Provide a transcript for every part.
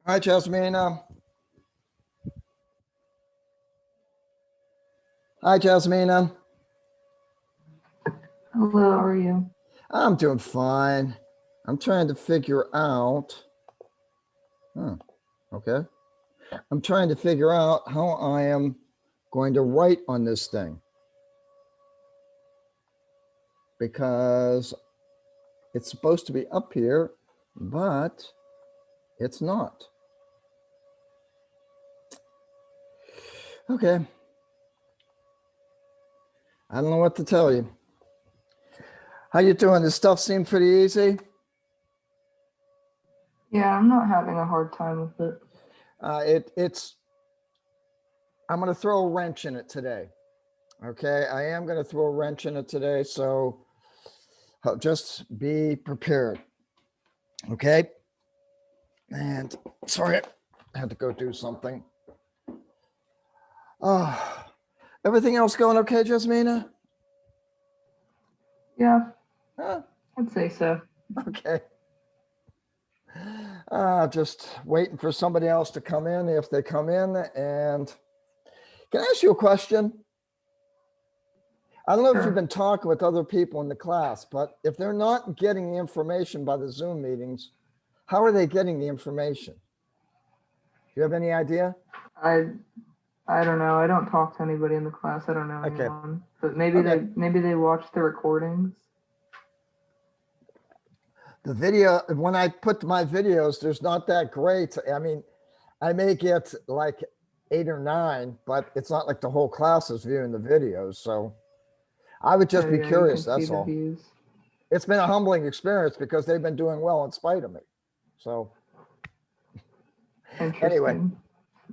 Hi, Jasmine. Hi, Jasmine. Hello, how are you? I'm doing fine. I'm trying to figure out. Okay. I'm trying to figure out how I am going to write on this thing because it's supposed to be up here, but it's not. Okay. I don't know what to tell you. How you doing? This stuff seemed pretty easy. Yeah, I'm not having a hard time with it. It's. I'm going to throw a wrench in it today. Okay, I am going to throw a wrench in it today, so just be prepared. Okay. And sorry, I had to go do something. Oh, everything else going okay, Jasmina? Yeah, Huh? I'd say so. Okay. Just waiting for somebody else to come in if they come in. And can I ask you a question? I don't know if you've been talking with other people in the class, but if they're not getting the information by the Zoom meetings, how are they getting the information? Do you have any idea? I I don't know. I don't talk to anybody in the class. I don't know Okay. anyone. But maybe Okay. they watch the recordings. The video, when I put my videos, there's not that great. I mean, I may get like 8 or 9, but it's not like the whole class is viewing the videos. So I would just So be yeah, you curious. can see That's the all. views. It's been a humbling experience because they've been doing well in spite of me. So anyway, Interesting.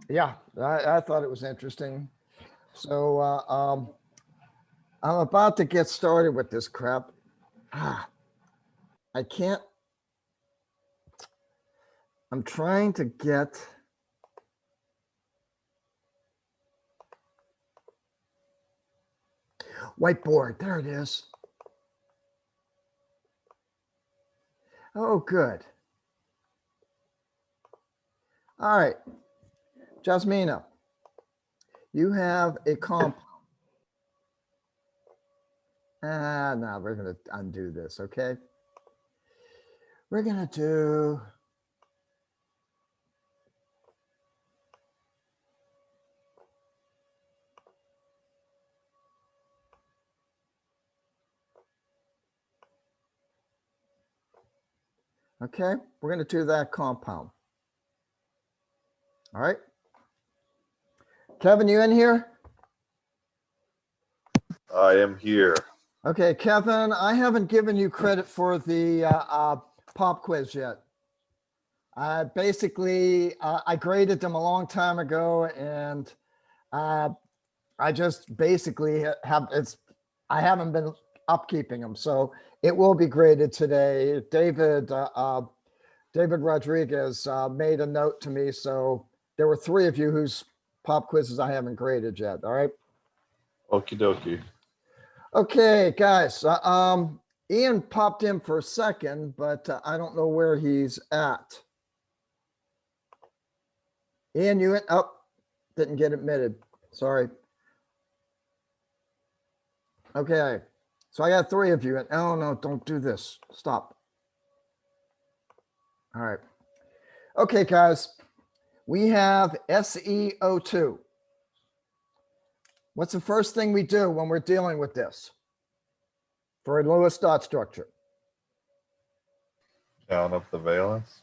yeah, I thought it was interesting. So I'm about to get started with this crap. I can't. I'm trying to get. Whiteboard. There it is. Oh, good. All right. Jasmina, you have a compound. No, we're going to undo this, okay? We're going to do. Okay, we're going to do that compound. All right. Kevin, you in here? I am here. Okay, Kevin, I haven't given you credit for the pop quiz yet. Basically, I graded them a long time ago, and I just basically I haven't been upkeeping them, so it will be graded today. David Rodriguez made a note to me, so there were 3 of you whose pop quizzes I haven't graded yet. All right. Okie dokie. Okay, guys. Ian popped in for a second, but I don't know where he's at. Ian, you went up, didn't get admitted. Sorry. Okay, so I got 3 of you. And oh no, don't do this. Stop. All right. Okay, guys. We have SeO2. What's the first thing we do when we're dealing with this for a Lewis dot structure? Count up the valence.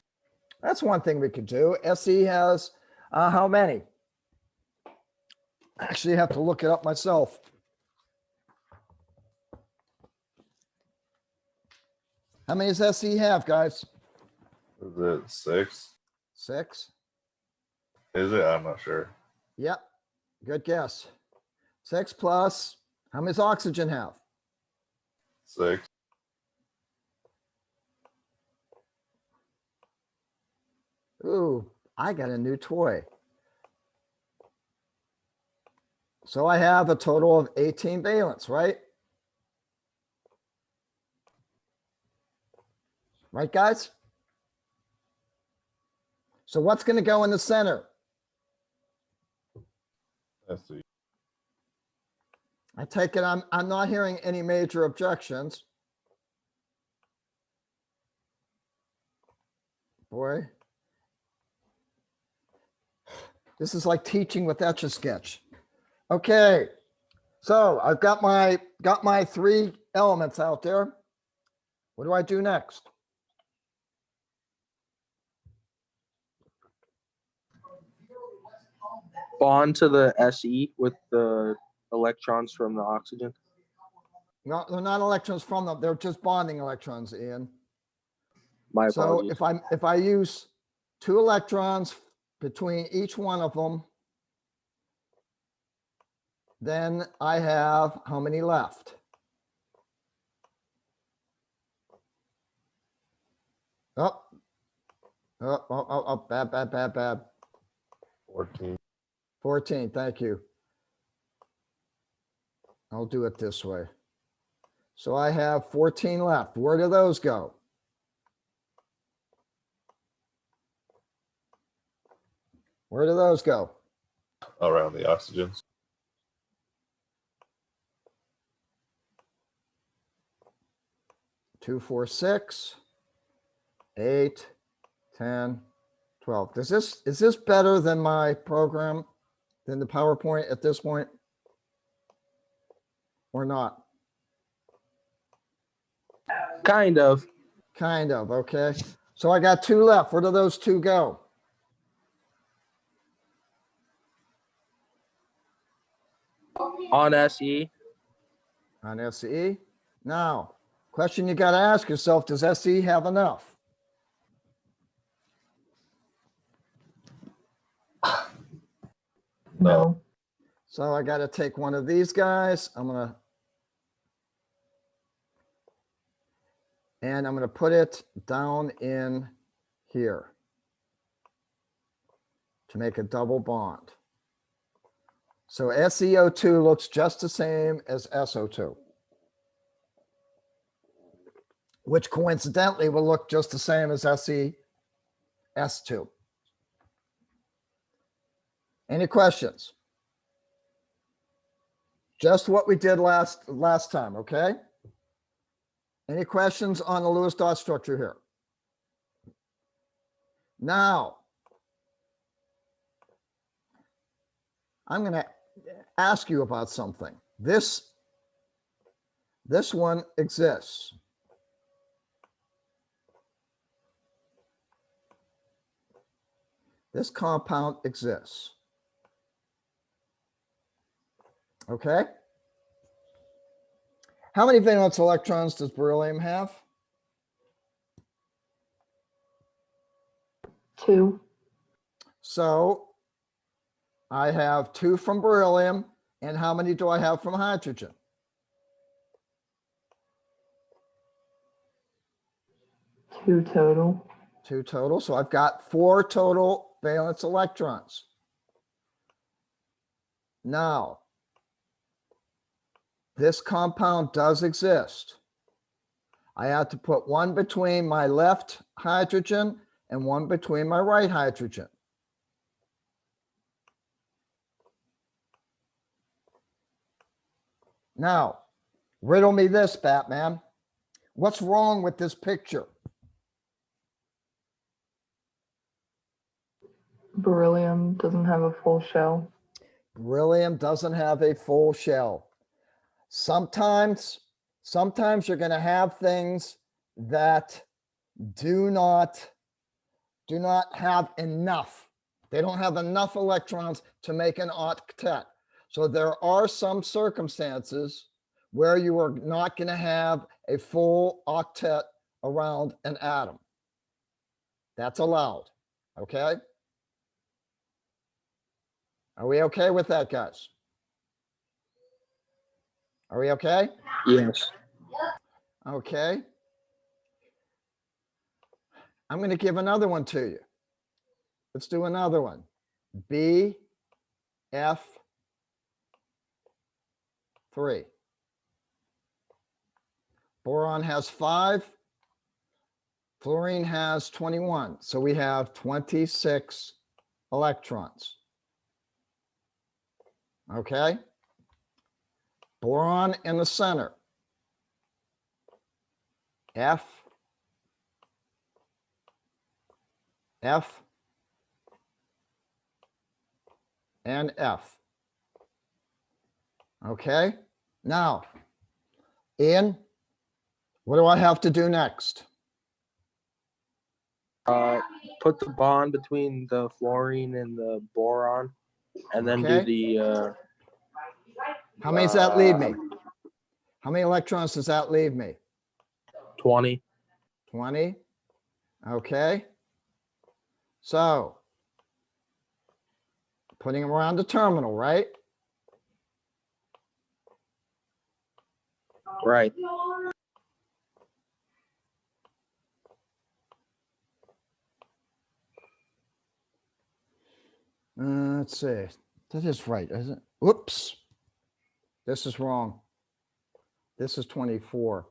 That's one thing we could do. Se has how many? I actually have to look it up myself. How many does Se have, guys? Is it 6? 6. Is it? I'm not sure. Yep. Good guess. 6 plus. How many does oxygen have? 6. Ooh, I got a new toy. So I have a total of 18 valence, right? Right, guys? So what's going to go in the center? SE. I take it I'm not hearing any major objections. Boy. This is like teaching with Etch-a-Sketch. Okay. So I've got my 3 elements out there. What do I do next? Bond to the Se with the electrons from the oxygen. No, they're not electrons from them. They're just bonding electrons, Ian. My So apologies. if I use 2 electrons between each one of them, then I have how many left? Bad. 14. 14, thank you. I'll do it this way. So I have 14 left. Where do those go? Where do those go? Around the oxygens. 2, 4, 6, 8, 10, 12. Is this better than my program, than the PowerPoint at this point? Or not? Kind of. Kind of, okay. So I got 2 left. Where do those 2 go? On Se. On SE. Now, question you got to ask yourself, does SE have enough? No. So I got to take one of these guys. I'm going to put it down in here to make a double bond. So SeO2 looks just the same as SO2, which coincidentally will look just the same as SeS2. Any questions? Just what we did last time, okay? Any questions on the Lewis dot structure here? Now, I'm going to ask you about something. This one exists. This compound exists. Okay? How many valence electrons does beryllium have? 2. So I have 2 from beryllium. And how many do I have from hydrogen? 2 total. 2 total. So I've got 4 total valence electrons. Now, this compound does exist. I have to put one between my left hydrogen and one between my right hydrogen. Now, riddle me this, Batman. What's wrong with this picture? Beryllium doesn't have a full shell. Beryllium doesn't have a full shell. Sometimes you're going to have things that do not have enough. They don't have enough electrons to make an octet. So there are some circumstances where you are not going to have a full octet around an atom. That's allowed. Okay? Are we okay with that, guys? Are we okay? Yes. Okay. I'm going to give another one to you. Let's do another one. BF3. Boron has 5. Fluorine has 21. So we have 26 electrons. Okay. Boron in the center. F, F, and F. Okay. Now, Ian, what do I have to do next? Put the bond between the fluorine and the boron, and then Okay. do the. How many does that leave me? How many electrons does that leave me? 20. 20. Okay. So, putting them around the terminal, right? Right. Let's see. That is right, isn't it? Whoops. This is wrong. This is 24.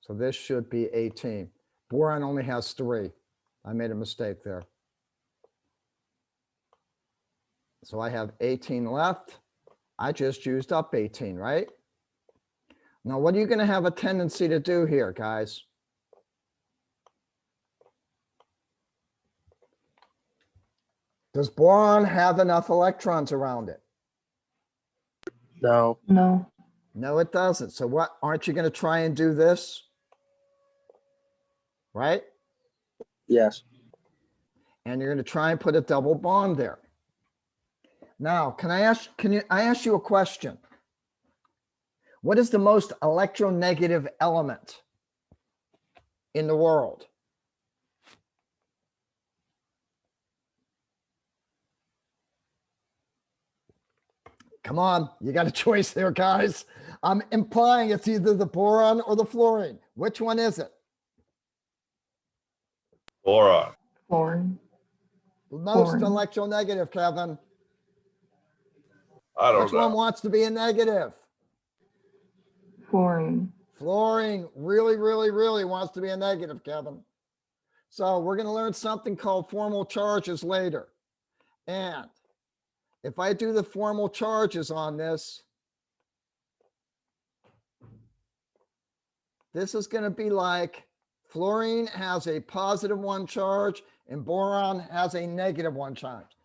So this should be 18. Boron only has 3. I made a mistake there. So I have 18 left. I just used up 18, right? Now, what are you going to have a tendency to do here, guys? Does boron have enough electrons around it? No. No. No, it doesn't. So what, aren't you going to try and do this? Right? Yes. And you're going to try and put a double bond there. Now, I ask you a question? What is the most electronegative element in the world? Come on, you got a choice there, guys. I'm implying it's either the boron or the fluorine. Which one is it? Boron. Fluorine. Most Fluorine. electronegative, Kevin. I don't Which one know. wants to be a negative? Fluorine. Fluorine really, really, really wants to be a negative, Kevin. So we're going to learn something called formal charges later. And if I do the formal charges on this, this is going to be like fluorine has a +1 charge and boron has a -1 charge.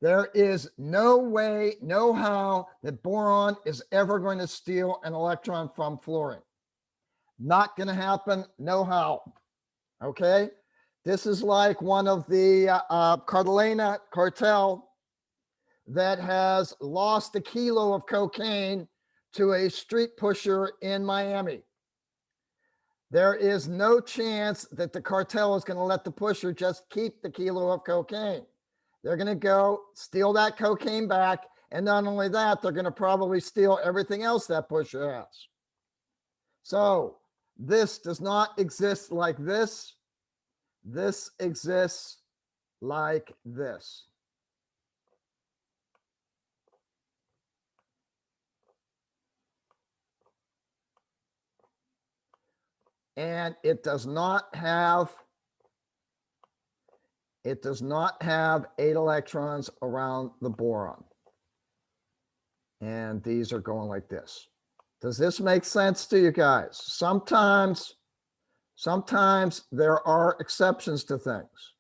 There is no way, no how that boron is ever going to steal an electron from fluorine. Not going to happen, no how. Okay? This is like one of the Cartagena cartel that has lost a kilo of cocaine to a street pusher in Miami. There is no chance that the cartel is going to let the pusher just keep the kilo of cocaine. They're going to go steal that cocaine back. And not only that, they're going to probably steal everything else that pusher has. So this does not exist like this. This exists like this. And it does not have 8 electrons around the boron. And these are going like this. Does this make sense to you guys? Sometimes there are exceptions to things.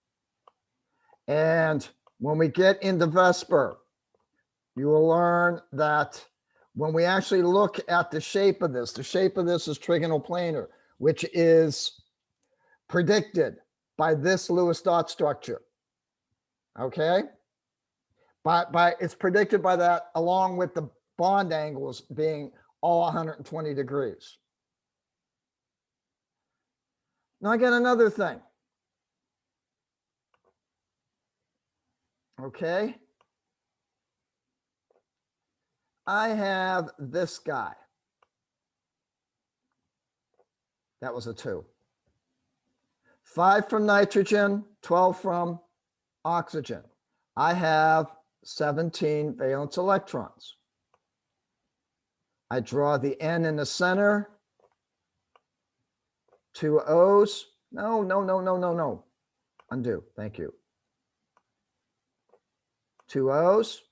And when we get into Vesper, you will learn that when we actually look at the shape of this is trigonal planar, which is predicted by this Lewis dot structure. Okay? It's predicted by that along with the bond angles being all 120 degrees. Now I got another thing. Okay? I have this guy. That was a 2. 5 from nitrogen, 12 from oxygen. I have 17 valence electrons. I draw the N in the center, 2 O's. No, no, no, no, no, no. Undo. Thank you. 2 O's.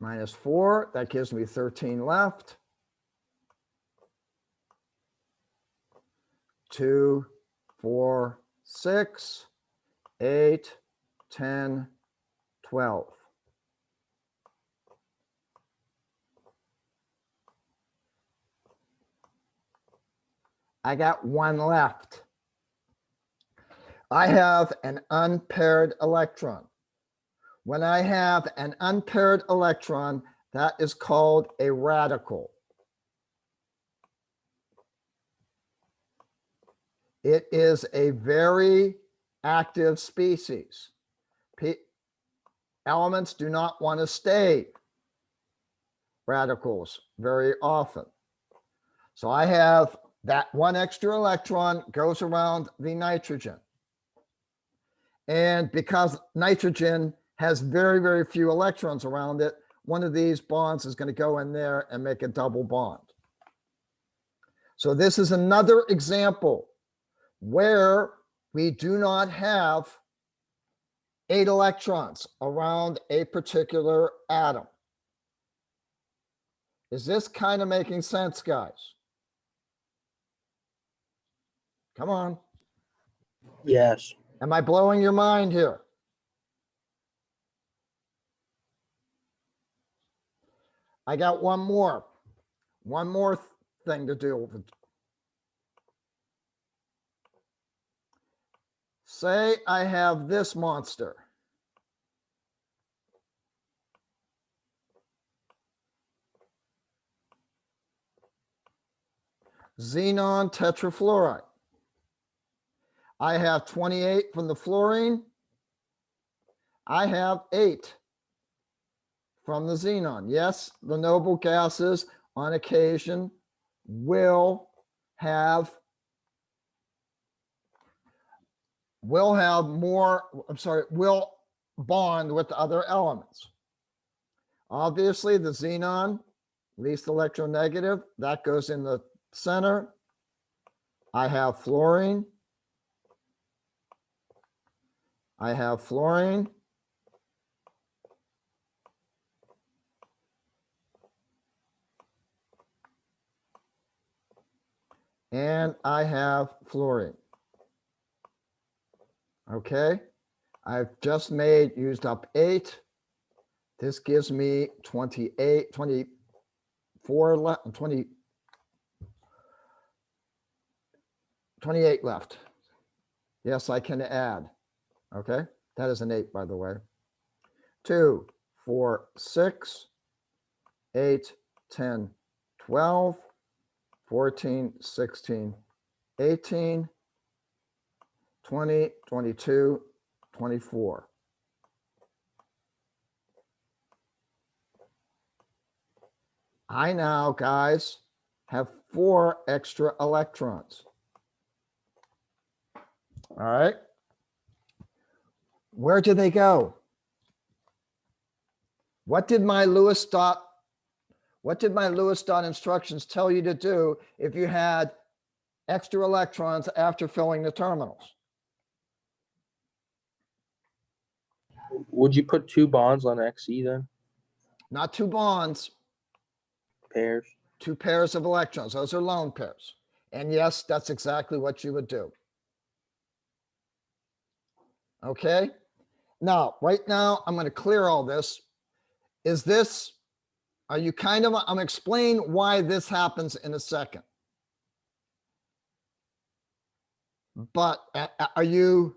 Minus 4. That gives me 13 left. 2, 4, 6, 8, 10, 12. I got 1 left. I have an unpaired electron. When I have an unpaired electron, that is called a radical. It is a very active species. Elements do not want to stay radicals very often. So I have that 1 extra electron goes around the nitrogen. And because nitrogen has very, very few electrons around it, one of these bonds is going to go in there and make a double bond. So this is another example where we do not have 8 electrons around a particular atom. Is this kind of making sense, guys? Come on. Yes. Am I blowing your mind here? I got one more thing to do. Say I have this monster. Xenon tetrafluoride. I have 28 from the fluorine. I have 8 from the xenon. Yes, the noble gases on occasion will have more, will bond with the other elements. Obviously, the xenon, least electronegative, that goes in the center. I have fluorine. I have fluorine. And I have fluorine. Okay, I've just used up 8. This gives me 28, 24 left, 28 left. Yes, I can add. Okay, that is an 8, by the way. 2, 4, 6, 8, 10, 12, 14, 16, 18, 20, 22, 24. I now, guys, have 4 extra electrons. All right. Where do they go? What did my Lewis dot instructions tell you to do if you had extra electrons after filling the terminals? Would you put 2 bonds on Xe then? Not 2 bonds, Pairs? 2 pairs of electrons. Those are lone pairs. And yes, that's exactly what you would do. Okay. Now, right now, I'm going to clear all this. I'm explain why this happens in a second. But are you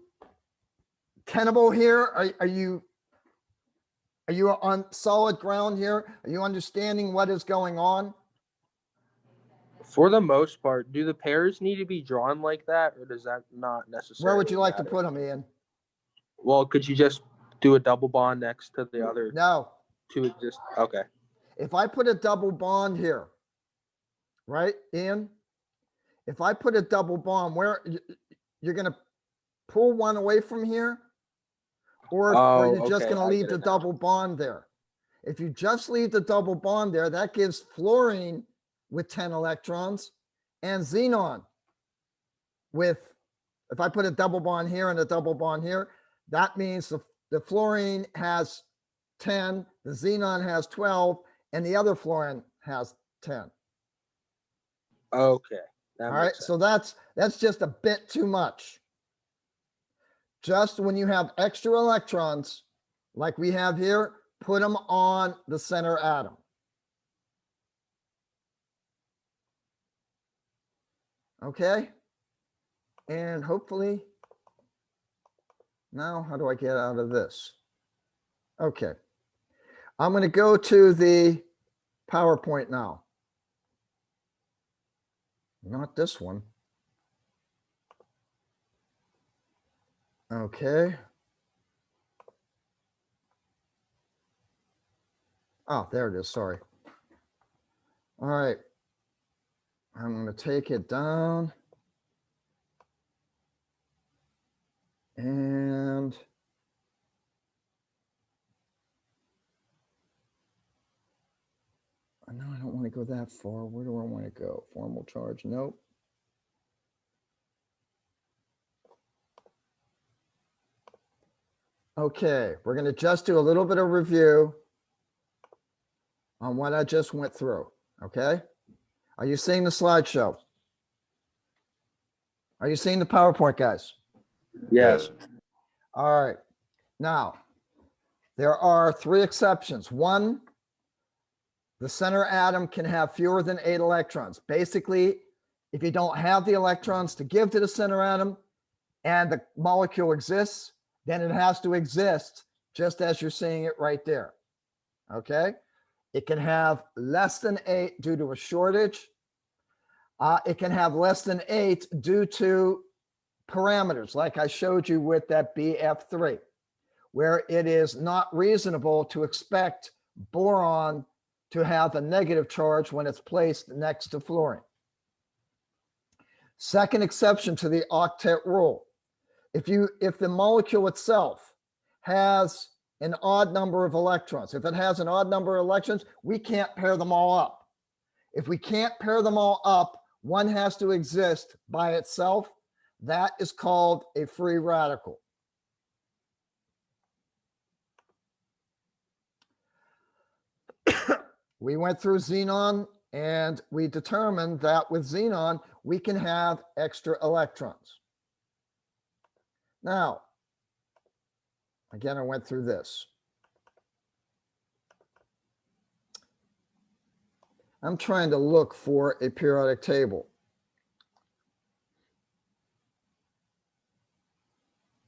tenable here? Are you on solid ground here? Are you understanding what is going on? For the most part, do the pairs need to be drawn like that, or does that not necessarily Where would you like to matter? put them, Ian? Well, could you just do a double bond next to the other No. 2 exist? Okay. If I put a double bond here, right, Ian? If I put a double bond, where you're going to pull one away from here? Or are you just okay, going to I leave get the it now. double bond there? If you just leave the double bond there, that gives fluorine with 10 electrons and xenon with, if I put a double bond here and a double bond here, that means the fluorine has 10, the xenon has 12, and the other fluorine has 10. Okay. That All makes right, sense. so that's just a bit too much. Just when you have extra electrons, like we have here, put them on the center atom. Okay, and hopefully, now how do I get out of this? Okay, I'm going to go to the PowerPoint now. Not this one. Okay. Oh, there it is. Sorry. All right. I'm going to take it down. And no, I don't want to go that far. Where do I want to go? Formal charge? Nope. Okay, we're going to just do a little bit of review on what I just went through. Okay. Are you seeing the slideshow? Are you seeing the PowerPoint, guys? Yes. All right. Now, there are 3 exceptions. One, the center atom can have fewer than 8 electrons. Basically, if you don't have the electrons to give to the center atom and the molecule exists, then it has to exist just as you're seeing it right there. Okay? It can have less than 8 due to a shortage. It can have less than 8 due to parameters, like I showed you with that BF3, where it is not reasonable to expect boron to have a negative charge when it's placed next to fluorine. Second exception to the octet rule. If the molecule itself has an odd number of electrons, if it has an odd number of electrons, we can't pair them all up. If we can't pair them all up, one has to exist by itself. That is called a free radical. We went through xenon and we determined that with xenon, we can have extra electrons. Now, again, I went through this. I'm trying to look for a periodic table.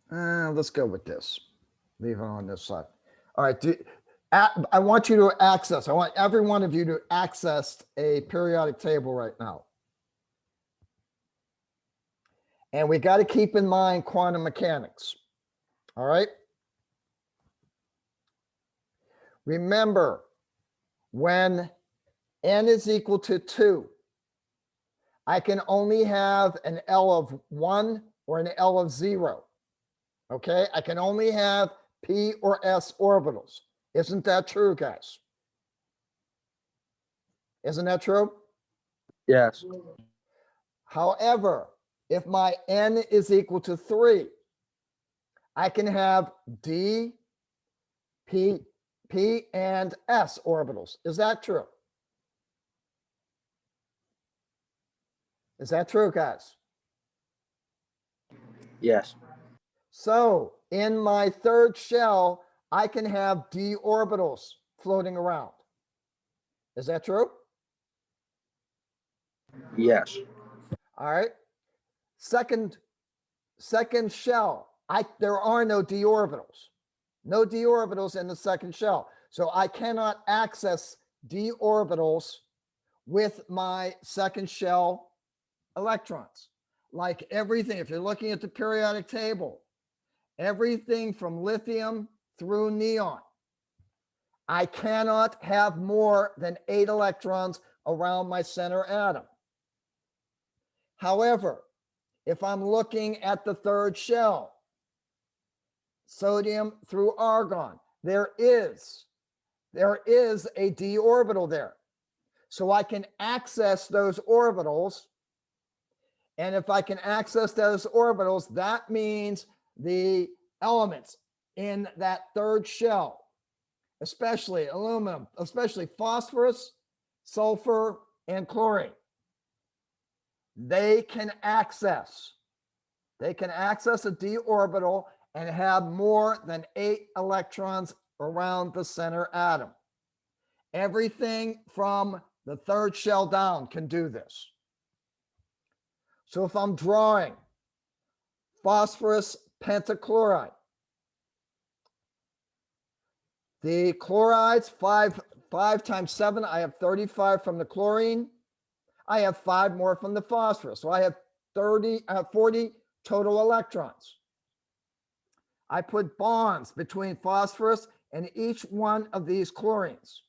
Let's go with this. Leave it on this side. All right. I want you to access, I want every one of you to access a periodic table right now. And we got to keep in mind quantum mechanics. All right. Remember, when n is equal to 2, I can only have an L of 1 or an L of 0. Okay, I can only have p or s orbitals. Isn't that true, guys? Isn't that true? Yes. However, if my n is equal to 3, I can have d, p, and s orbitals. Is that true? Is that true, guys? Yes. So in my third shell, I can have d orbitals floating around. Is that true? Yes. All right. Second shell, there are no d orbitals. No d orbitals in the second shell. So I cannot access d orbitals with my second shell electrons. Like everything, if you're looking at the periodic table, everything from lithium through neon, I cannot have more than 8 electrons around my center atom. However, if I'm looking at the third shell, sodium through argon, there is a d orbital there. So I can access those orbitals And if I can access those orbitals, that means the elements in that third shell, especially aluminum, especially phosphorus, sulfur, and chlorine, they can access a d orbital and have more than 8 electrons around the center atom. Everything from the third shell down can do this. So if I'm drawing phosphorus pentachloride, the chlorides, 5 times 7, I have 35 from the chlorine. I have 5 more from the phosphorus. So I have 40 total electrons. I put bonds between phosphorus and each one of these chlorines.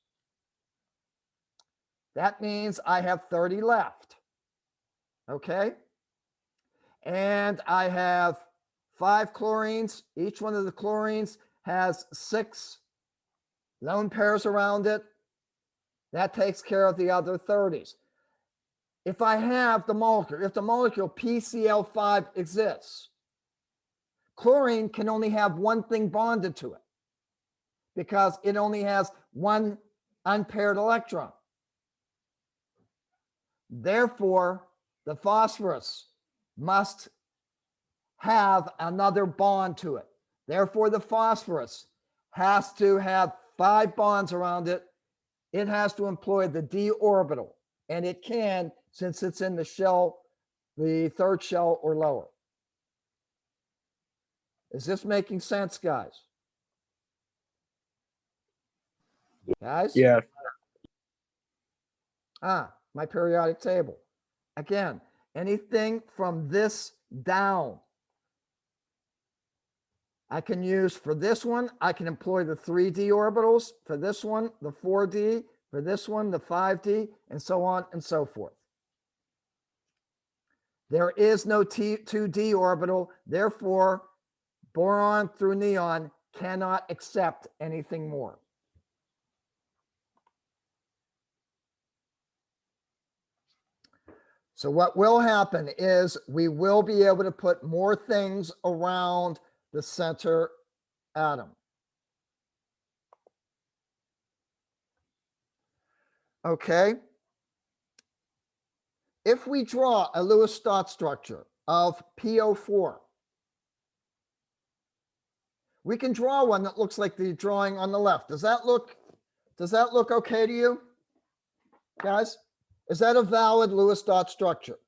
That means I have 30 left. Okay? And I have 5 chlorines. Each one of the chlorines has 6 lone pairs around it. That takes care of the other 30s. If I have the molecule, if the molecule PCl5 exists, chlorine can only have one thing bonded to it because it only has one unpaired electron. Therefore, the phosphorus must have another bond to it. Therefore, the phosphorus has to have 5 bonds around it. It has to employ the d orbital, and it can since it's in the shell, the third shell or lower. Is this making sense, guys? Guys? Yeah. My periodic table. Again, anything from this down, I can use for this one, I can employ the 3d orbitals. For this one, the 4d. For this one, the 5d, and so on and so forth. There is no 2d orbital. Therefore, boron through neon cannot accept anything more. So what will happen is we will be able to put more things around the center atom. Okay. If we draw a Lewis dot structure of PO4, we can draw one that looks like the drawing on the left. Does that look okay to you, guys? Is that a valid Lewis dot structure?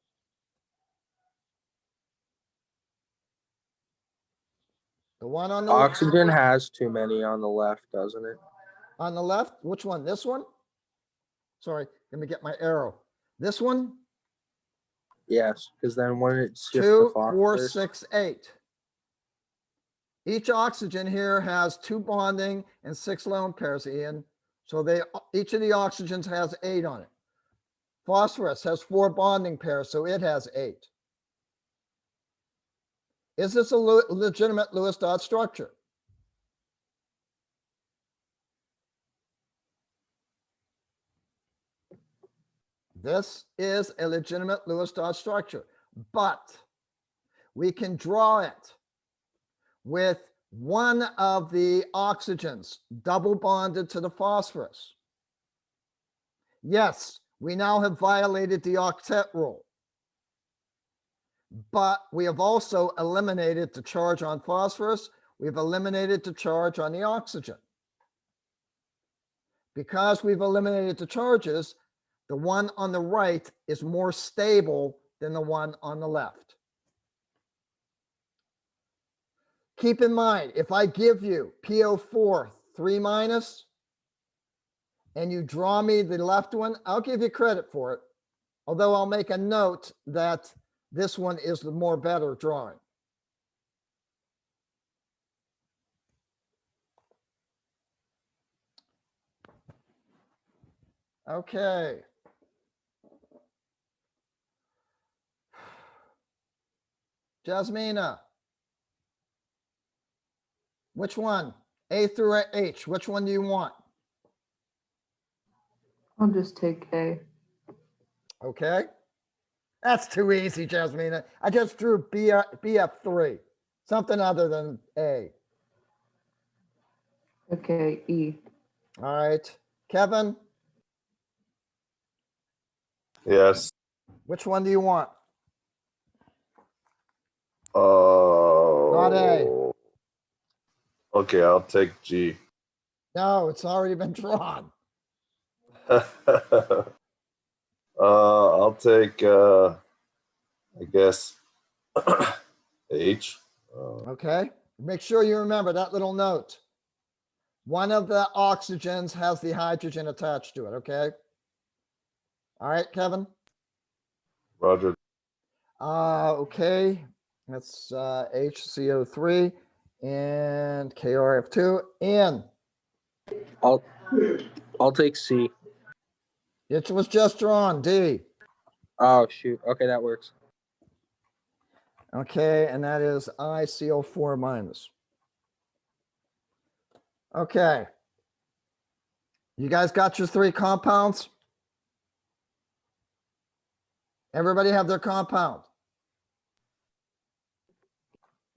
The one on the Oxygen has too many on the left, doesn't it? on the left? Which one? This one? Sorry, let me get my arrow. This one? Yes, because then when it's just 2, the 4, phosphorus. 6, 8. Each oxygen here has 2 bonding and 6 lone pairs, Ian. So each of the oxygens has 8 on it. Phosphorus has 4 bonding pairs, so it has 8. Is this a legitimate Lewis dot structure? This is a legitimate Lewis dot structure, but we can draw it with one of the oxygens double bonded to the phosphorus. Yes, we now have violated the octet rule, but we have also eliminated the charge on phosphorus. We've eliminated the charge on the oxygen. Because we've eliminated the charges, the one on the right is more stable than the one on the left. Keep in mind, if I give you PO4 3-, and you draw me the left one, I'll give you credit for it. Although I'll make a note that this one is the more better drawing. Okay. Jasmina. Which one? A through H. Which one do you want? I'll just take A. Okay. That's too easy, Jasmina. I just drew BF3, something other than A. Okay, E. All right, Kevin, Yes. which one do you want? Not A. Okay, I'll take G. No, it's already been drawn. I'll take, I guess, H. Okay, make sure you remember that little note. One of the oxygens has the hydrogen attached to it, okay? All right, Kevin? Roger. Okay, that's HCO3 and KRF2. And I'll take C. it was just drawn, D. Oh shoot. Okay, that works. Okay, and that is ICO4 minus. Okay. You guys got your 3 compounds? Everybody have their compound.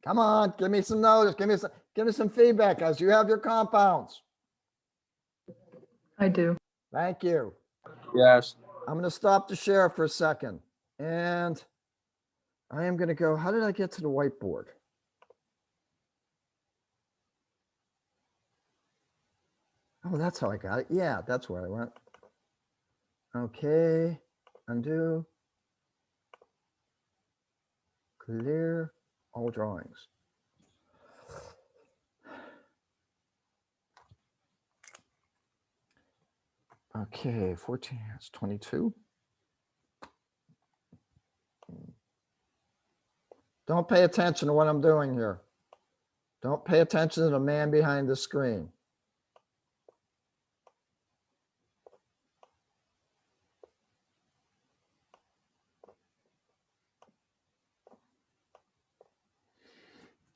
Come on, give me some notice. Give me some feedback, guys. You have your compounds. I do. Thank you. Yes. I'm going to stop the share for a second. And I am going to go, how did I get to the whiteboard? Oh, that's how I got it. Yeah, that's where I went. Okay, undo. Clear all drawings. Okay, 14, that's 22. Don't pay attention to what I'm doing here. Don't pay attention to the man behind the screen.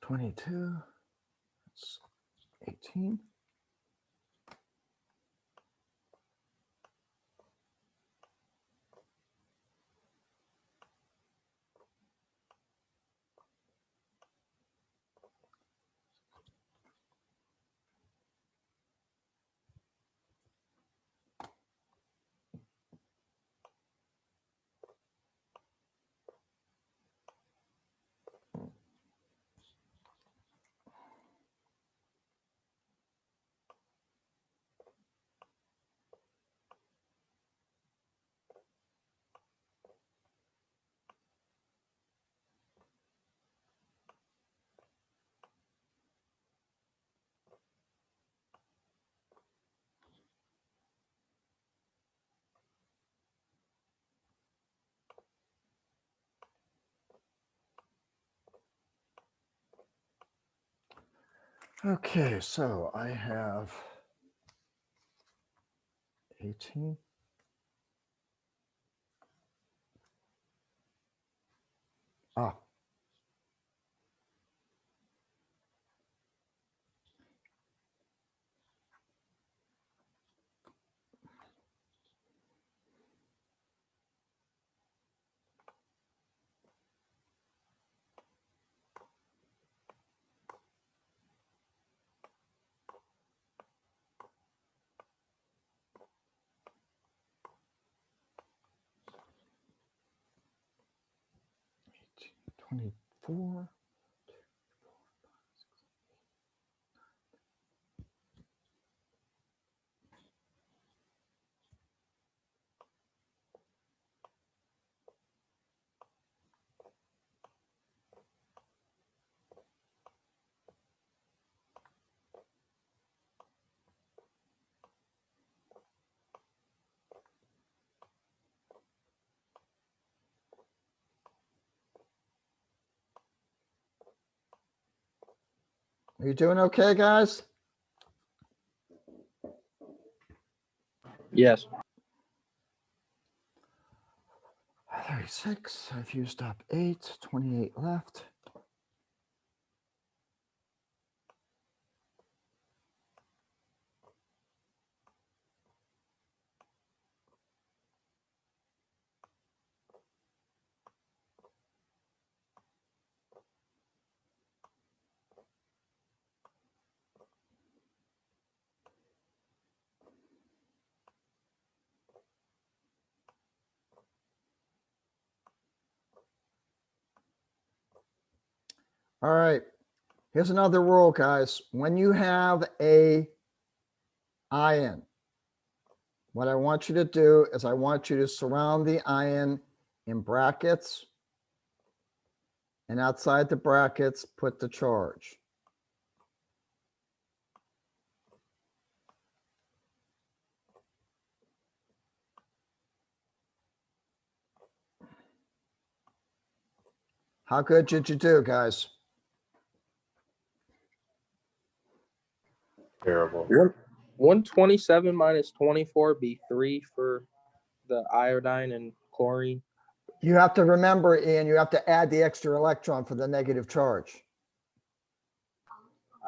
$22, that's 18. Okay, so I have 18. Ah, eighteen, 24. Are you doing okay, guys? Yes. 36, I've used up 8, 28 left. All right. Here's another rule, guys. When you have a ion, what I want you to do is I want you to surround the ion in brackets, and outside the brackets, put the charge. How good did you do, guys? Terrible. 127 minus 24 be 3 for the iodine and chlorine. You have to remember, Ian, you have to add the extra electron for the negative charge.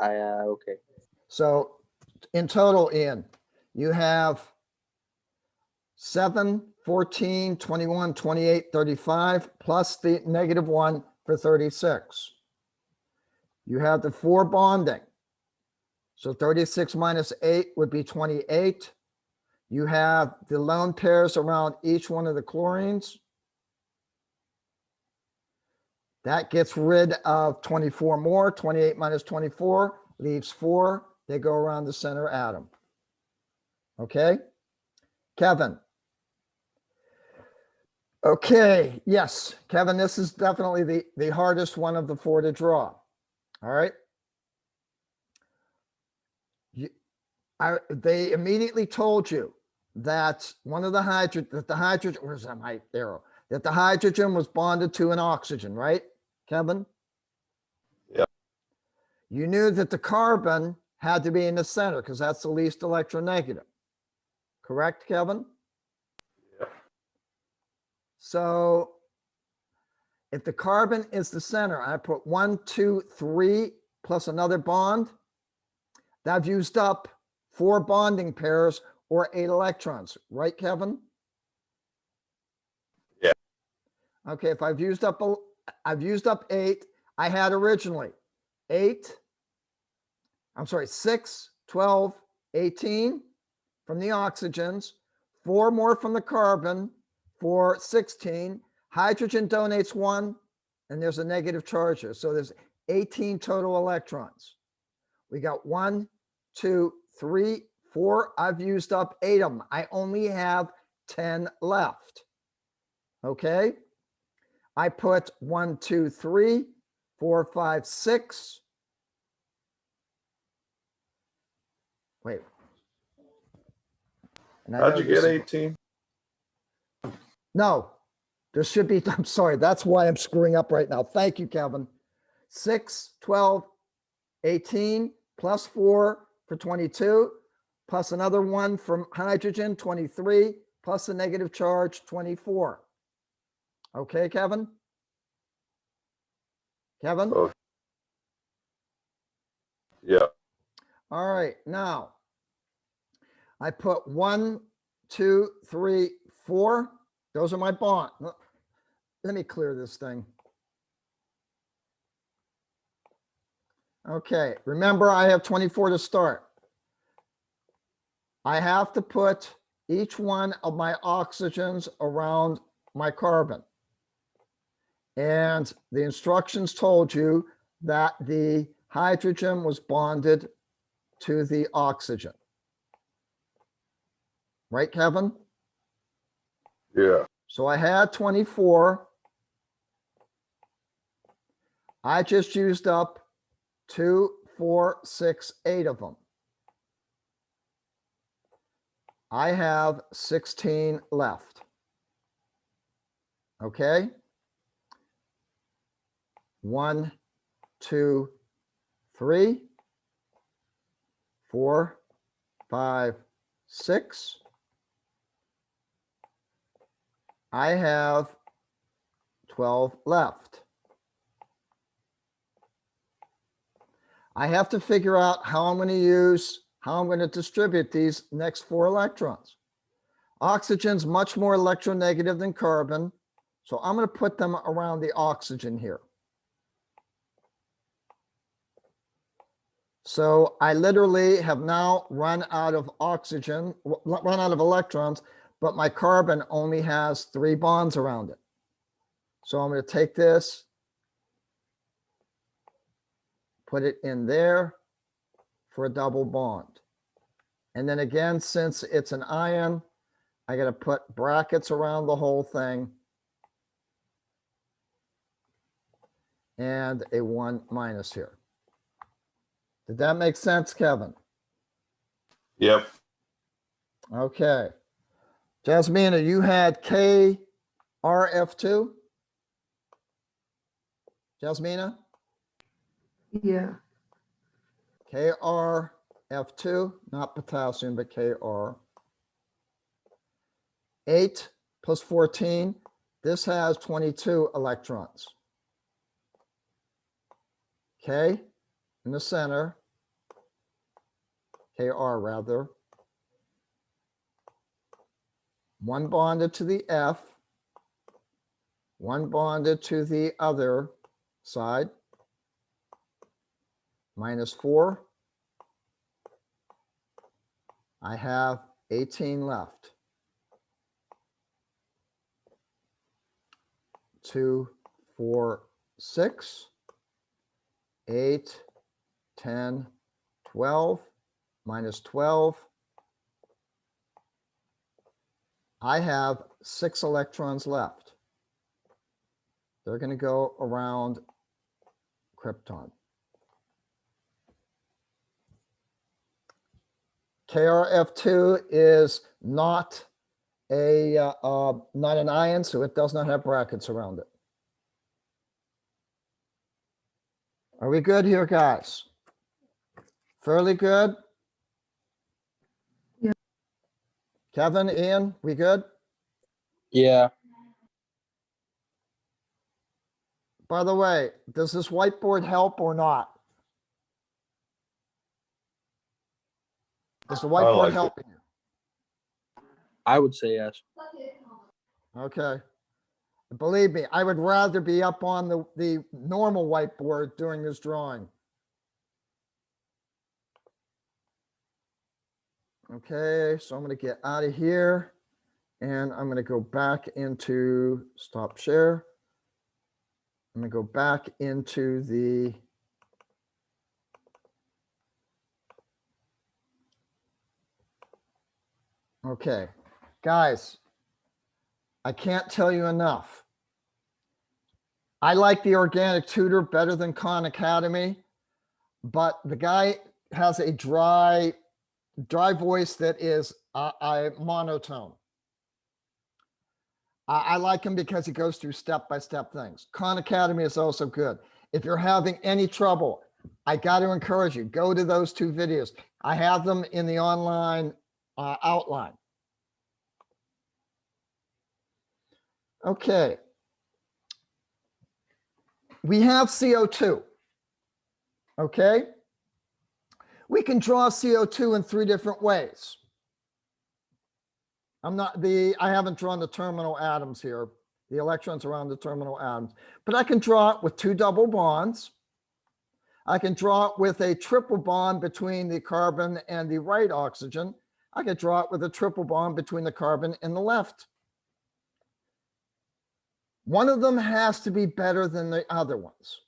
Okay. So in total, Ian, you have 7, 14, 21, 28, 35, plus the -1 for 36. You have the 4 bonding. So 36 minus 8 would be 28. You have the lone pairs around each one of the chlorines. That gets rid of 24 more. 28 minus 24 leaves 4. They go around the center atom. Okay? Kevin. Okay, yes, Kevin, this is definitely the hardest one of the 4 to draw. All right. They immediately told you that one of the hydrogen, where's that my arrow? That the hydrogen was bonded to an oxygen, right, Kevin? Yeah. You knew that the carbon had to be in the center because that's the least electronegative. Correct, Kevin? Yeah. So if the carbon is the center, I put 1, 2, 3 plus another bond. I've used up 4 bonding pairs or 8 electrons, right, Kevin? Yeah. Okay, if I've used up 8, I had originally 6, 12, 18 from the oxygens, 4 more from the carbon for 16. Hydrogen donates 1, and there's a negative charge here. So there's 18 total electrons. We got 1, 2, 3, 4. I've used up 8 of them. I only have 10 left. Okay. I put 1, 2, 3, 4, 5, 6. Wait. And I How'd know you this get is- 18? No, there should be. I'm sorry. That's why I'm screwing up right now. Thank you, Kevin. 6, 12, 18 plus 4 for 22, plus another 1 from hydrogen, 23, plus a negative charge, 24. Okay, Kevin? Kevin? Oh. Yeah. All right, now I put 1, 2, 3, 4. Those are my bond. Let me clear this thing. Okay, remember I have 24 to start. I have to put each one of my oxygens around my carbon. And the instructions told you that the hydrogen was bonded to the oxygen. Right, Kevin? Yeah. So I had 24. I just used up 2, 4, 6, 8 of them. I have 16 left. Okay. 1, 2, 3, 4, 5, 6. I have 12 left. I have to figure out how I'm going to distribute these next 4 electrons. Oxygen's much more electronegative than carbon, so I'm going to put them around the oxygen here. So I literally have now run out of electrons, but my carbon only has 3 bonds around it. So I'm going to take this put it in there for a double bond. And then again, since it's an ion, I got to put brackets around the whole thing and a 1 minus here. Did that make sense, Kevin? Yep. Okay. Jasmina, you had KRF2? Jasmina? Yeah. KRF2, not potassium, but KR. 8 plus 14. This has 22 electrons. K in the center, KR rather. 1 bonded to the F, 1 bonded to the other side, minus 4. I have 18 left. 2, 4, 6, 8, 10, 12, minus 12. I have 6 electrons left. They're going to go around krypton. KRF2 is not not an ion, so it does not have brackets around it. Are we good here, guys? Fairly good? Yeah. Kevin, Ian, we good? Yeah. By the way, does this whiteboard help or not? Is the whiteboard like it. helping you? I would say yes. Okay. Believe me, I would rather be up on the normal whiteboard doing this drawing. Okay, so I'm going to get out of here and I'm going to go back into stop share. I'm going to go back into the okay, guys, I can't tell you enough. I like the organic tutor better than Khan Academy, but the guy has a dry voice that is monotone. I like him because he goes through step-by-step things. Khan Academy is also good. If you're having any trouble, I got to encourage you, go to those 2 videos. I have them in the online outline. Okay. We have CO2. Okay. We can draw CO2 in 3 different ways. I haven't drawn the terminal atoms here, the electrons around the terminal atoms, but I can draw it with 2 double bonds. I can draw it with a triple bond between the carbon and the right oxygen. I can draw it with a triple bond between the carbon and the left. One of them has to be better than the other ones.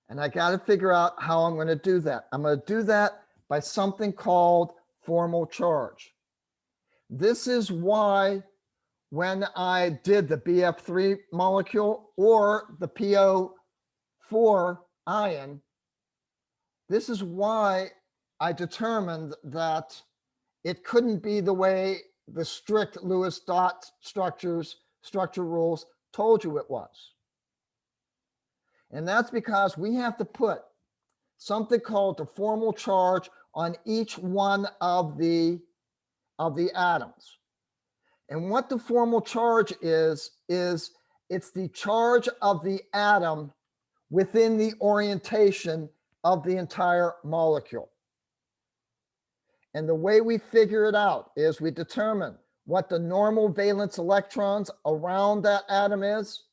And I got to figure out how I'm going to do that. I'm going to do that by something called formal charge. This is why when I did the BF3 molecule or the PO4 ion, this is why I determined that it couldn't be the way the strict Lewis dot structure rules told you it was. And that's because we have to put something called the formal charge on each one of the atoms. And what the formal charge is it's the charge of the atom within the orientation of the entire molecule. And the way we figure it out is we determine what the normal valence electrons around that atom is,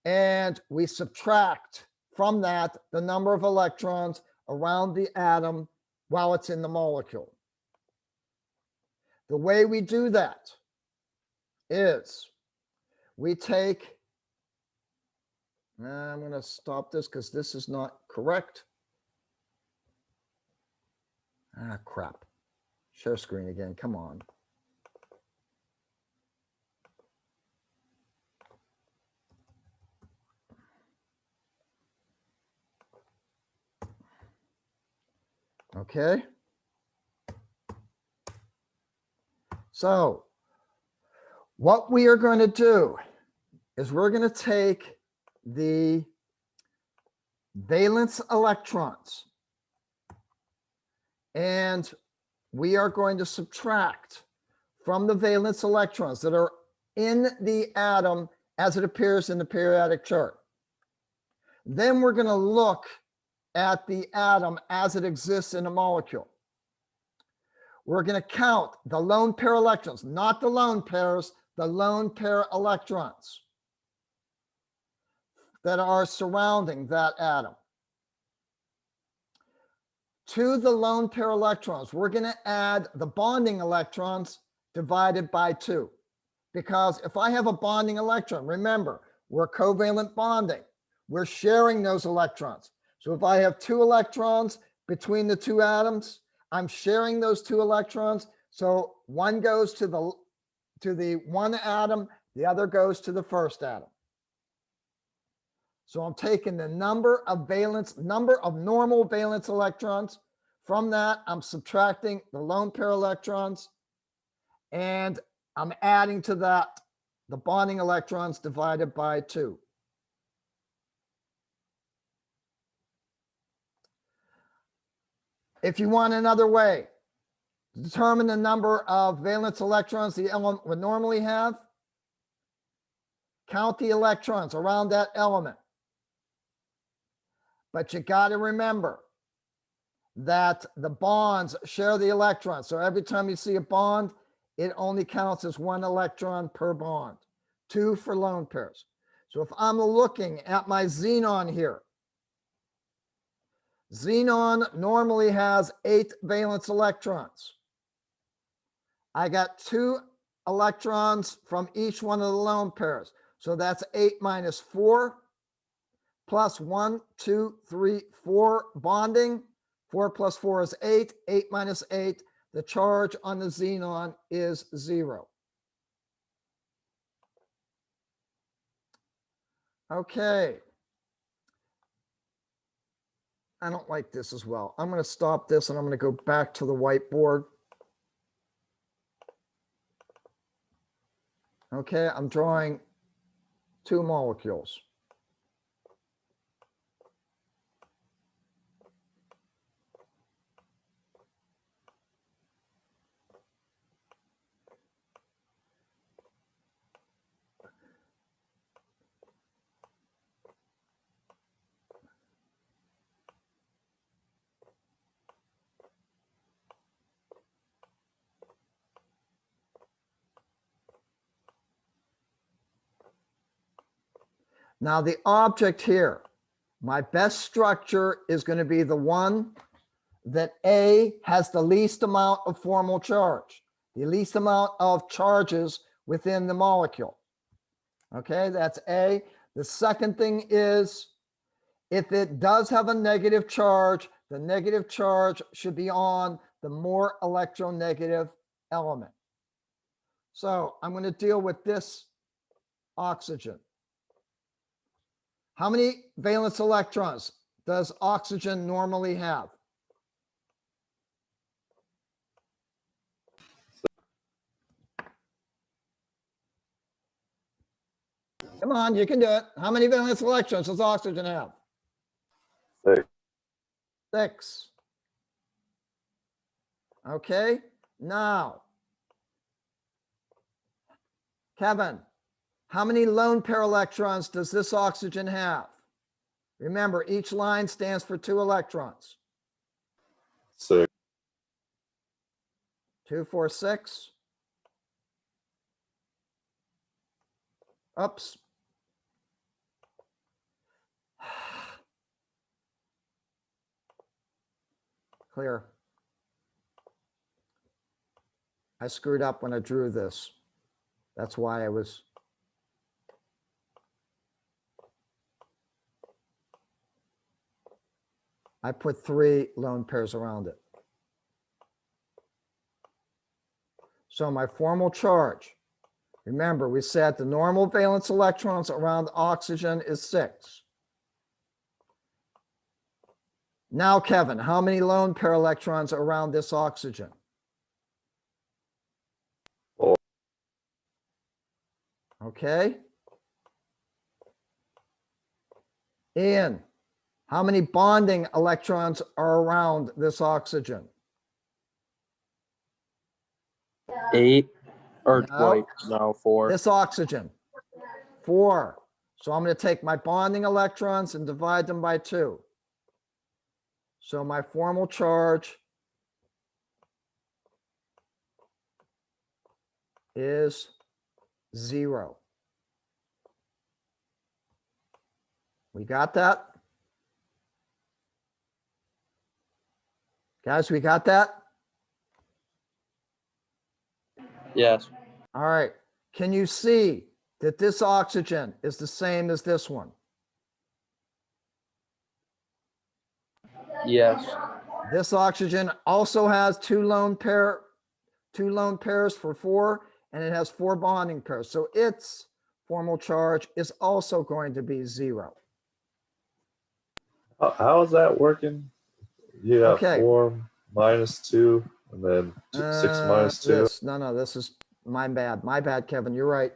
and we subtract from that the number of electrons around the atom while it's in the molecule. The way we do that is we take, I'm going to stop this because this is not correct. Ah, crap. Share screen again. Come on. Okay. So what we are going to do is we're going to take the valence electrons and we are going to subtract from the valence electrons that are in the atom as it appears in the periodic chart. Then we're going to look at the atom as it exists in a molecule. We're going to count the lone pair electrons, not the lone pairs, the lone pair electrons that are surrounding that atom. To the lone pair electrons, we're going to add the bonding electrons divided by 2. Because if I have a bonding electron, remember, we're covalent bonding. We're sharing those electrons. So if I have 2 electrons between the 2 atoms, I'm sharing those 2 electrons. So one goes to the one atom, the other goes to the first atom. So I'm taking the number of normal valence electrons. From that, I'm subtracting the lone pair electrons, and I'm adding to that the bonding electrons divided by 2. If you want another way to determine the number of valence electrons the element would normally have, count the electrons around that element. But you got to remember that the bonds share the electrons. So every time you see a bond, it only counts as 1 electron per bond, 2 for lone pairs. So if I'm looking at my xenon here, xenon normally has 8 valence electrons. I got 2 electrons from each one of the lone pairs. So that's 8 minus 4. Plus 1, 2, 3, 4 bonding. 4 plus 4 is 8. 8 minus 8. The charge on the xenon is 0. Okay. I don't like this as well. I'm going to stop this and I'm going to go back to the whiteboard. Okay, I'm drawing 2 molecules. Now the object here, my best structure is going to be the one that A has the least amount of formal charge, the least amount of charges within the molecule. Okay, that's A. The second thing is, if it does have a negative charge, the negative charge should be on the more electronegative element. So I'm going to deal with this oxygen. How many valence electrons does oxygen normally have? Come on, you can do it. How many valence electrons does oxygen have? 6. 6. Okay, now, Kevin, how many lone pair electrons does this oxygen have? Remember, each line stands for 2 electrons. 6. 2, 4, 6. Oops. Clear. I screwed up when I drew this. That's why I was. I put 3 lone pairs around it. So my formal charge, remember we said the normal valence electrons around oxygen is 6. Now, Kevin, how many lone pair electrons are around this oxygen? 4. Okay. Ian, how many bonding electrons are around this oxygen? 8 or No. wait, no, 4. This oxygen, 4. So I'm going to take my bonding electrons and divide them by 2. So my formal charge is 0. We got that? Guys, we got that? Yes. All right. Can you see that this oxygen is the same as this one? Yes. This oxygen also has 2 lone pairs for 4, and it has 4 bonding pairs. So its formal charge is also going to be 0. How is that working? You have Okay. 4 minus 2, and then 6 minus 2. No, this is my bad. My bad, Kevin. You're right.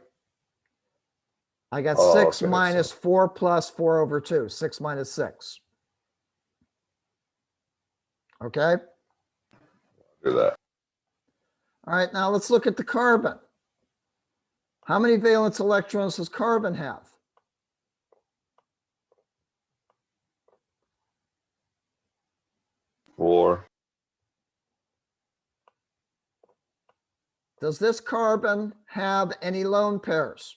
I got Oh, 6 okay, minus so- 4 plus 4 over 2. 6 minus 6. Okay. Do that. All right. Now let's look at the carbon. How many valence electrons does carbon have? Four. Does this carbon have any lone pairs?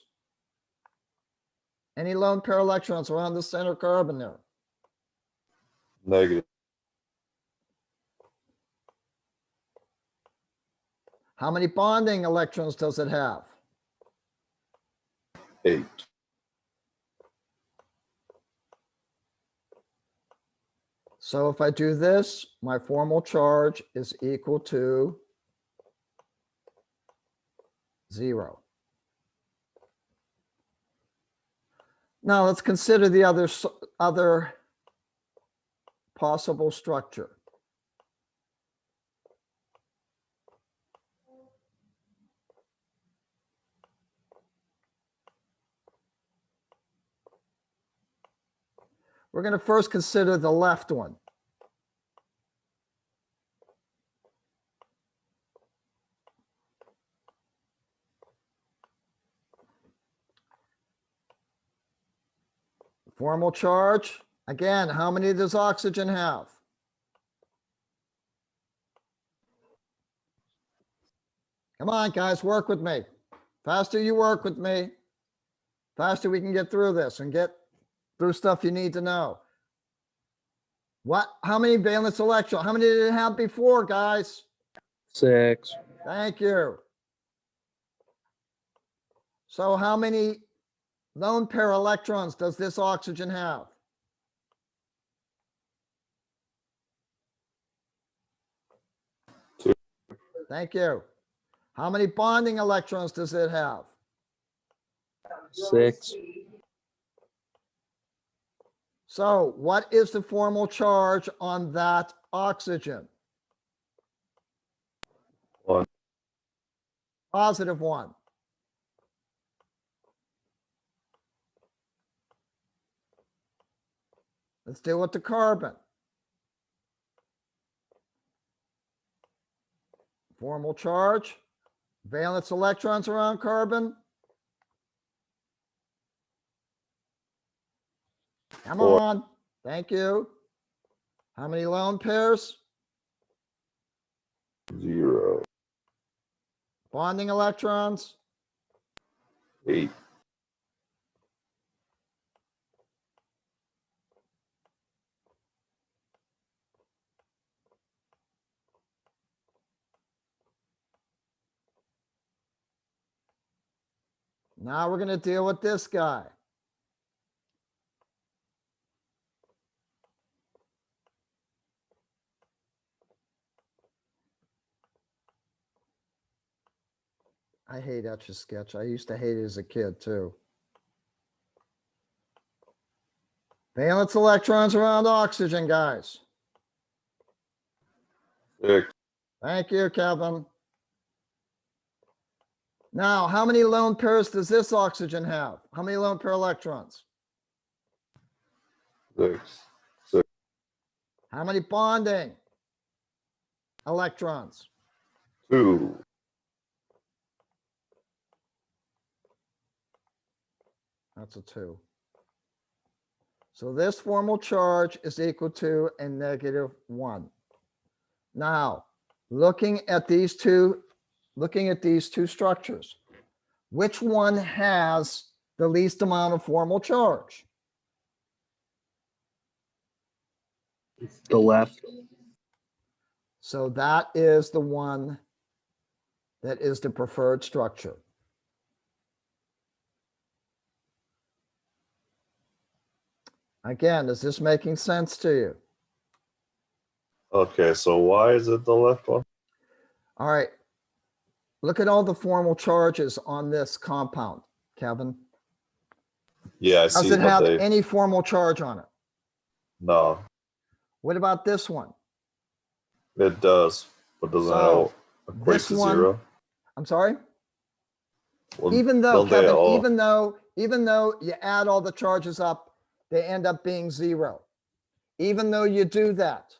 Any lone pair electrons around the center carbon there? Negative. How many bonding electrons does it have? 8. So if I do this, my formal charge is equal to 0. Now let's consider the other possible structure. We're going to first consider the left one. Formal charge. Again, how many does oxygen have? Come on, guys, work with me. Faster you work with me, faster we can get through this and get through stuff you need to know. How many valence electrons? How many did it have before, guys? 6. Thank you. So how many lone pair electrons does this oxygen have? 2. Thank you. How many bonding electrons does it have? 6. So what is the formal charge on that oxygen? 1. Positive 1. Let's deal with the carbon. Formal charge, valence electrons around carbon. Come 4. on. Thank you. How many lone pairs? 0. Bonding electrons? 8. Now we're going to deal with this guy. I hate Etch-a-Sketch. I used to hate it as a kid too. Valence electrons around oxygen, guys. 6. Thank you, Kevin. Now, how many lone pairs does this oxygen have? How many lone pair electrons? 6. How many bonding electrons? 2. That's a 2. So this formal charge is equal to a -1. Now, looking at these two structures, which one has the least amount of formal charge? The left. So that is the one that is the preferred structure. Again, is this making sense to you? Okay, so why is it the left one? All right. Look at all the formal charges on this compound, Kevin. Yeah, I Does see, it but have they any formal charge on it? no, What about this one? it does, but doesn't So, it equate this to one- 0? I'm sorry? Well, Even though, don't they Kevin, all- even though you add all the charges up, they end up being 0. Even though you do that,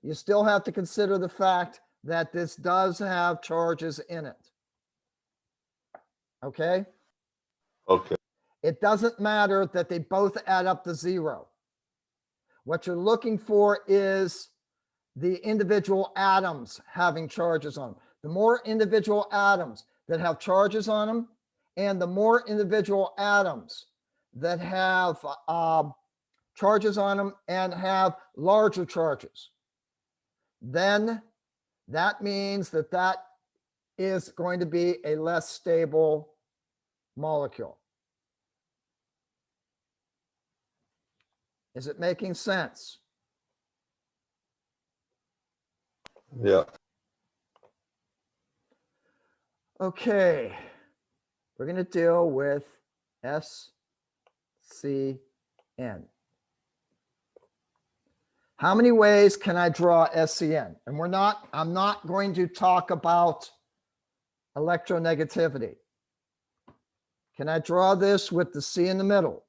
you still have to consider the fact that this does have charges in it. Okay? Okay, It doesn't matter that they both add up to 0. What you're looking for is the individual atoms having charges on them. The more individual atoms that have charges on them, and the more individual atoms that have charges on them and have larger charges, then that means that that is going to be a less stable molecule. Is it making sense? yeah, Okay, we're going to deal with SCN. How many ways can I draw SCN? And I'm not going to talk about electronegativity. Can I draw this with the C in the middle?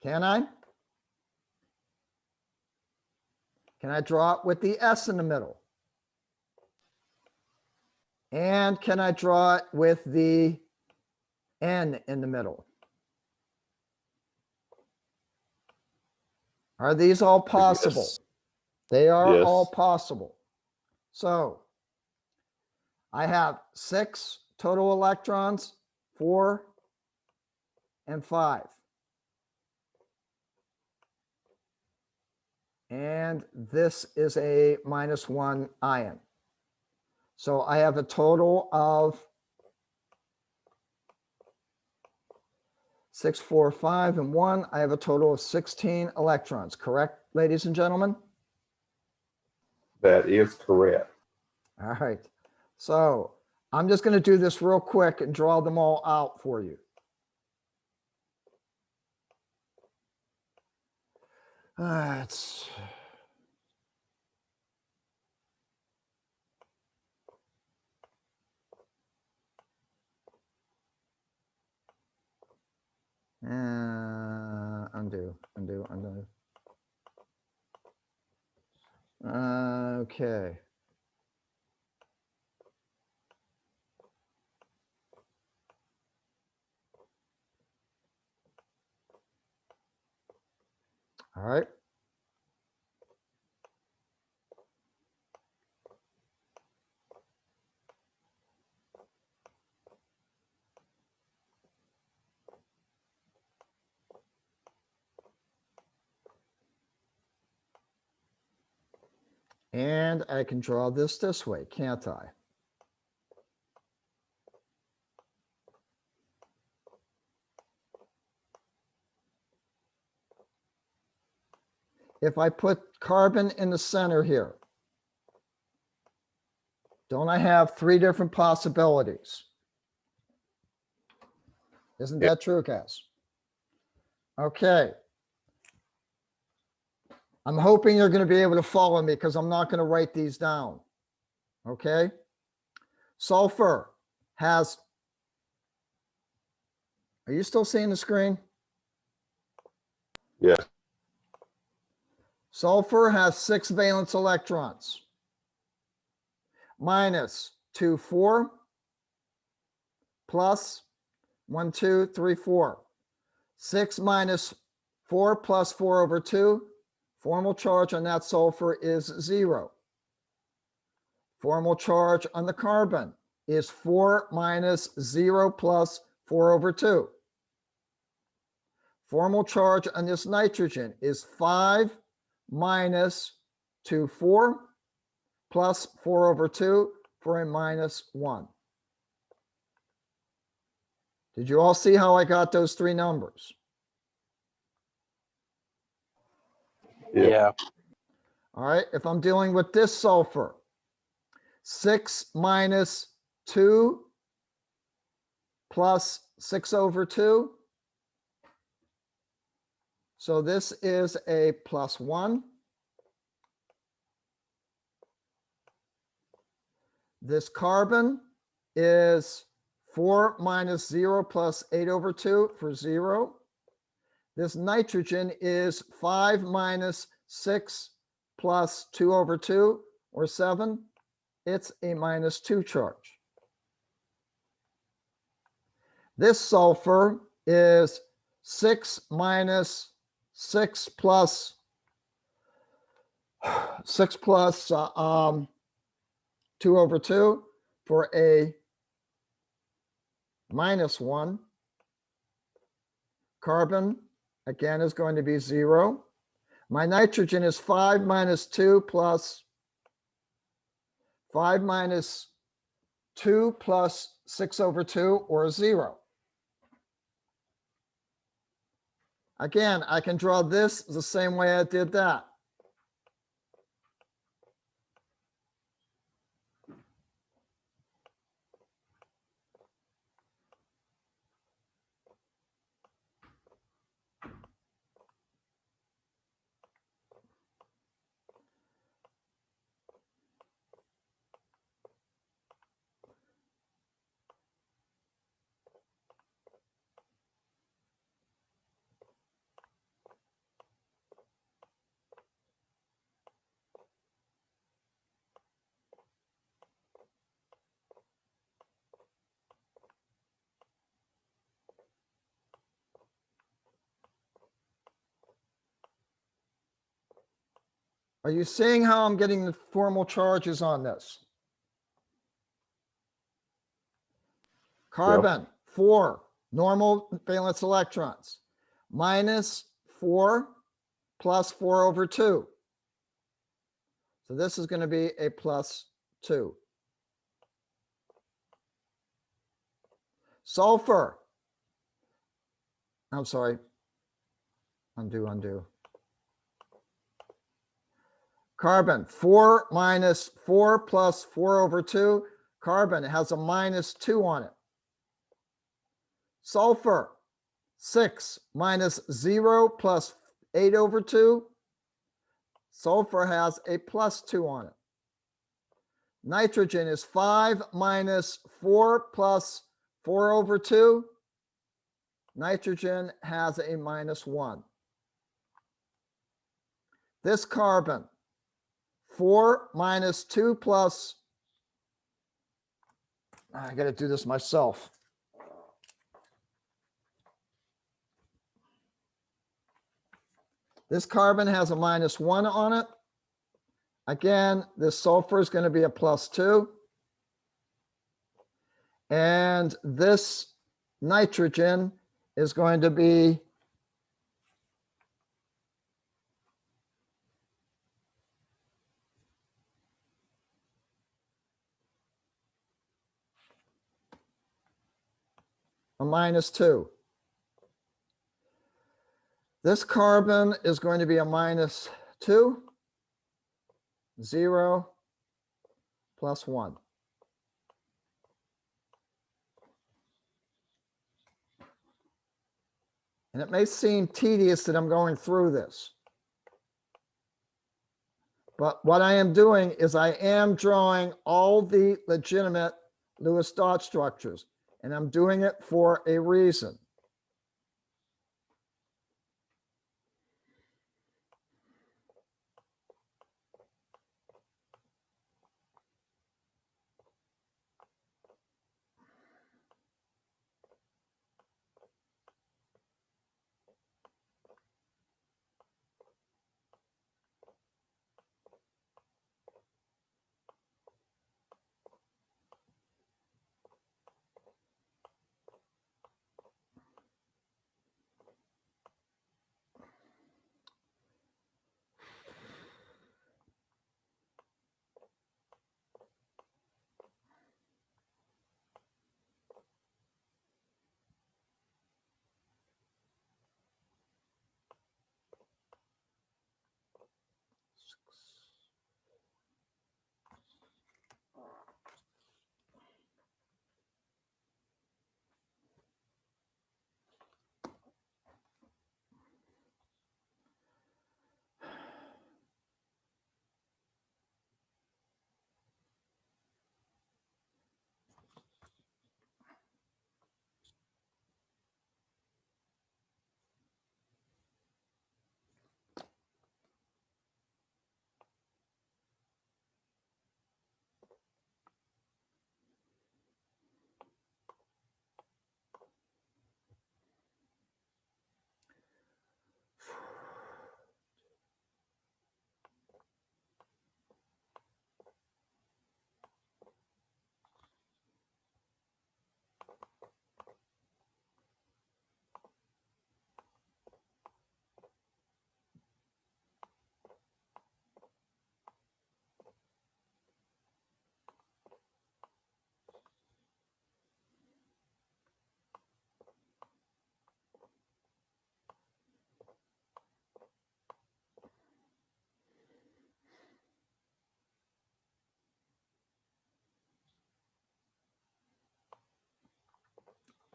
Can I? Can I draw it with the S in the middle? And can I draw it with the N in the middle? Are these all possible? Yes. They are Yes. all possible. So I have 6 total electrons, 4 and 5. And this is a -1 ion. So I have a total of 6, 4, 5, and 1. I have a total of 16 electrons, correct, ladies and gentlemen? that is correct. All right. So I'm just going to do this real quick and draw them all out for you. It's undo. Okay. All right. And I can draw this way, can't I? If I put carbon in the center here, Don't I have three different possibilities? Isn't that true, Cass? Okay. I'm hoping you're going to be able to follow me because I'm not going to write these down. Okay. Sulfur has, are you still seeing the screen? Yeah. Sulfur has 6 valence electrons. Minus 2, 4, plus 1, 2, 3, 4. 6 minus 4 plus 4 over 2. Formal charge on that sulfur is 0. Formal charge on the carbon is 4 minus 0 plus 4 over 2. Formal charge on this nitrogen is 5 minus 2, 4 plus 4 over 2 for a minus 1. Did you all see how I got those three numbers? Yeah. All right, if I'm dealing with this sulfur, 6 minus 2 plus 6 over 2. So this is a plus 1. This carbon is 4 minus 0 plus 8 over 2 for 0. This nitrogen is 5 minus 6 plus 2 over 2 or 7. It's a minus 2 charge. This sulfur is 6 minus 6 plus 6 plus 2 over 2 for a minus 1. Carbon, again, is going to be 0. My nitrogen is 5 minus 2 plus 5 minus 2 plus 6 over 2 or 0. Again, I can draw this the same way I did that. Are you seeing how I'm getting the formal charges on this? Carbon, 4 normal valence electrons, minus 4 plus 4 over 2. So this is going to be a plus 2. Sulfur, I'm sorry, undo. Carbon, 4 minus 4 plus 4 over 2. Carbon has a minus 2 on it. Sulfur, 6 minus 0 plus 8 over 2. Sulfur has a plus 2 on it. Nitrogen is 5 minus 4 plus 4 over 2. Nitrogen has a minus 1. This carbon, 4 minus 2 plus, I got to do this myself. This carbon has a minus 1 on it. Again, this sulfur is going to be a plus 2. And this nitrogen is going to be a minus 2. This carbon is going to be a minus 2, 0, plus 1. And it may seem tedious that I'm going through this. But what I am doing is I am drawing all the legitimate Lewis dot structures, and I'm doing it for a reason.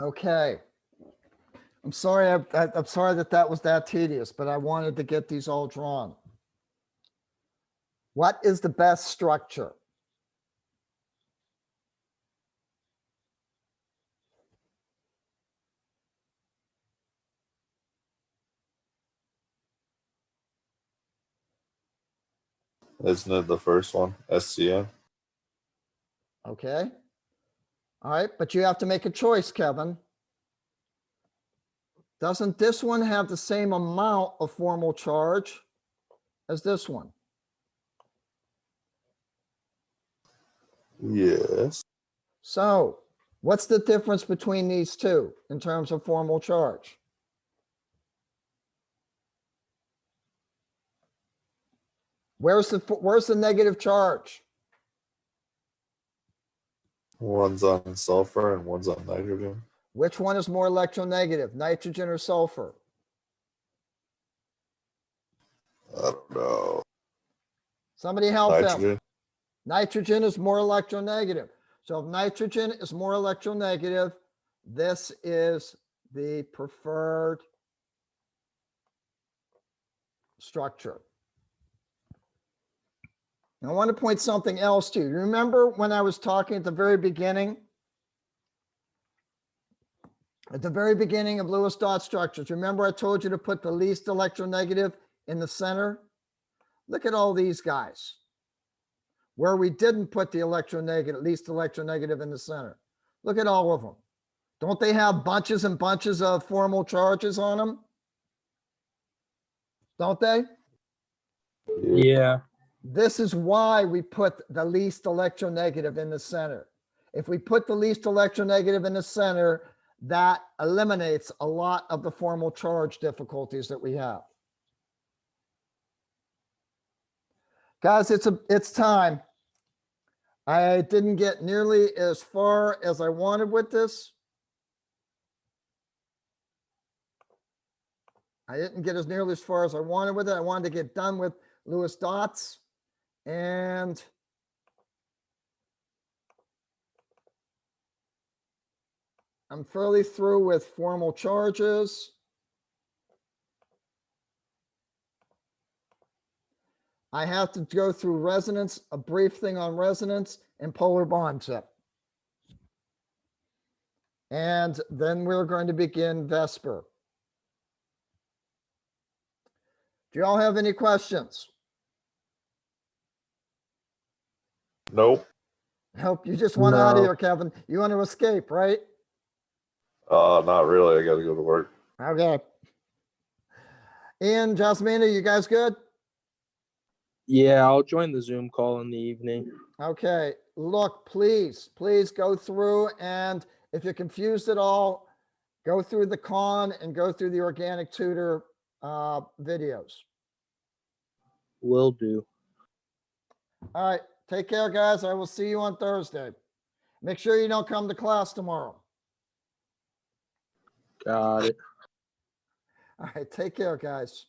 Okay. I'm sorry. I'm sorry that that was that tedious, but I wanted to get these all drawn. What is the best structure? Isn't it the first one? SCN? Okay. All right, but you have to make a choice, Kevin. Doesn't this one have the same amount of formal charge as this one? Yes. So what's the difference between these two in terms of formal charge? Where's the negative charge? One's on sulfur and one's on nitrogen. Which one is more electronegative, nitrogen or sulfur? I don't know. Somebody help him. Nitrogen. Nitrogen is more electronegative. So if nitrogen is more electronegative, this is the preferred structure. And I want to point something else to you. Remember when I was talking at the very beginning? At the very beginning of Lewis dot structures, remember I told you to put the least electronegative in the center? Look at all these guys where we didn't put the least electronegative in the center. Look at all of them. Don't they have bunches and bunches of formal charges on them? Don't they? Yeah. This is why we put the least electronegative in the center. If we put the least electronegative in the center, that eliminates a lot of the formal charge difficulties that we have. Guys, it's time. I didn't get nearly as far as I wanted with this. I didn't get as nearly as far as I wanted with it. I wanted to get done with Lewis dots. And I'm fairly through with formal charges. I have to go through resonance, a brief thing on resonance and polar bond chip. And then we're going to begin Vesper. Do you all have any questions? Nope. Nope, you just want out of No. here, Kevin. You want to escape, right? Not really. I got to go to work. Okay. Ian, Jasmina, you guys good? Yeah, I'll join the Zoom call in the evening. Okay, look, please go through, and if you're confused at all, go through the con and go through the organic tutor videos. Will do. All right, take care, guys. I will see you on Thursday. Make sure you don't come to class tomorrow. Got it. All right, take care, guys.